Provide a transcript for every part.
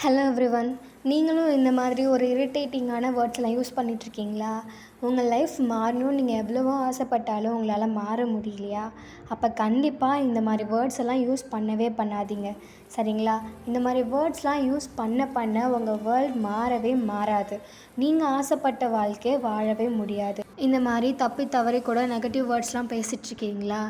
Hello everyone. நீங்களும் இந்த மாதிரி ஒரு இரிட்டேட்டிங்கான வேர்ட்ஸ்லாம் யூஸ் பண்ணிகிட்ருக்கீங்களா? உங்கள் லைஃப் மாறணும்னு நீங்கள் எவ்வளவோ ஆசைப்பட்டாலும் உங்களால் மாற முடியலையா? அப்போ கண்டிப்பாக இந்த மாதிரி வேர்ட்ஸ் எல்லாம் யூஸ் பண்ணவே பண்ணாதீங்க. சரிங்களா? இந்த மாதிரி வேர்ட்ஸ்லாம் யூஸ் பண்ண பண்ண உங்கள் வேர்ல்ட் மாறவே மாறாது. நீங்கள் ஆசைப்பட்ட வாழ்க்கையை வாழவே முடியாது. இந்த மாதிரி தப்பி தவறி கூட நெகட்டிவ் வேர்ட்ஸ்லாம் பேசிகிட்ருக்கீங்களா?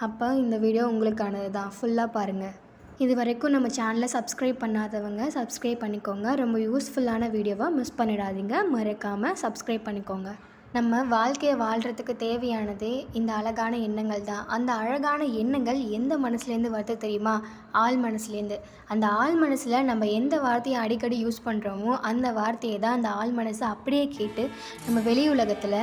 அப்போ இந்த வீடியோ உங்களுக்கானது தான். ஃபுல்லாக பாருங்கள். இது வரைக்கும் நம்ம சேனலை சப்ஸ்கிரைப் பண்ணாதவங்க சப்ஸ்கிரைப் பண்ணிக்கோங்க. ரொம்ப யூஸ்ஃபுல்லான வீடியோவை மிஸ் பண்ணிடாதீங்க. மறக்காமல் சப்ஸ்கிரைப் பண்ணிக்கோங்க. நம்ம வாழ்க்கையை வாழ்கிறதுக்கு தேவையானதே இந்த அழகான எண்ணங்கள் தான். அந்த அழகான எண்ணங்கள் எந்த மனசுலேருந்து வருது தெரியுமா? ஆழ் மனசுலேருந்து. அந்த ஆழ் மனசில் நம்ம எந்த வார்த்தையை அடிக்கடி யூஸ் பண்ணுறோமோ அந்த வார்த்தையை தான் அந்த ஆழ் மனசு அப்படியே கேட்டு நம்ம வெளி உலகத்தில்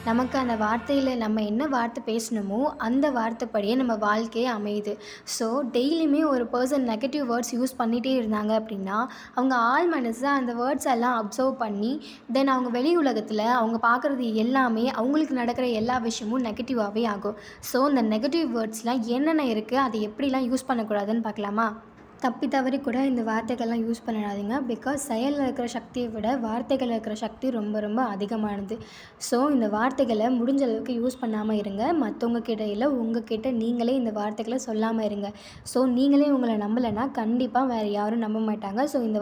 நமக்கு அந்த வார்த்தையில் நம்ம என்ன வார்த்தை பேசணுமோ அந்த வார்த்தைப்படியே நம்ம வாழ்க்கையே அமையுது. ஸோ டெய்லியுமே ஒரு பர்சன் நெகட்டிவ் வேர்ட்ஸ் யூஸ் பண்ணிகிட்டே இருந்தாங்க அப்படின்னா அவங்க ஆழ் மனசு அந்த வேர்ட்ஸ் எல்லாம் அப்சர்வ் பண்ணி தென் அவங்க வெளி உலகத்தில் அவங்க பார்க்குறது எல்லாமே அவங்களுக்கு நடக்கிற எல்லா விஷயமும் நெகட்டிவாகவே ஆகும். ஸோ இந்த நெகட்டிவ் வேர்ட்ஸ்லாம் என்னென்ன இருக்குது, அதை எப்படிலாம் யூஸ் பண்ணக்கூடாதுன்னு பார்க்கலாமா? தப்பி தவறி கூட இந்த வார்த்தைகள்லாம் யூஸ் பண்ணிடாதீங்க. பிகாஸ் செயலில் இருக்கிற சக்தியை விட வார்த்தைகளில் இருக்கிற சக்தி ரொம்ப ரொம்ப அதிகமானது. ஸோ இந்த வார்த்தைகளை முடிஞ்ச அளவுக்கு யூஸ் பண்ணாமல் இருங்க. மற்றவங்க கிட்ட இல்லை, உங்ககிட்ட நீங்களே இந்த வார்த்தைகளை சொல்லாமல் இருங்க. ஸோ நீங்களே உங்களை நம்பலைன்னா கண்டிப்பாக வேறு யாரும் நம்ப மாட்டாங்க. ஸோ இந்த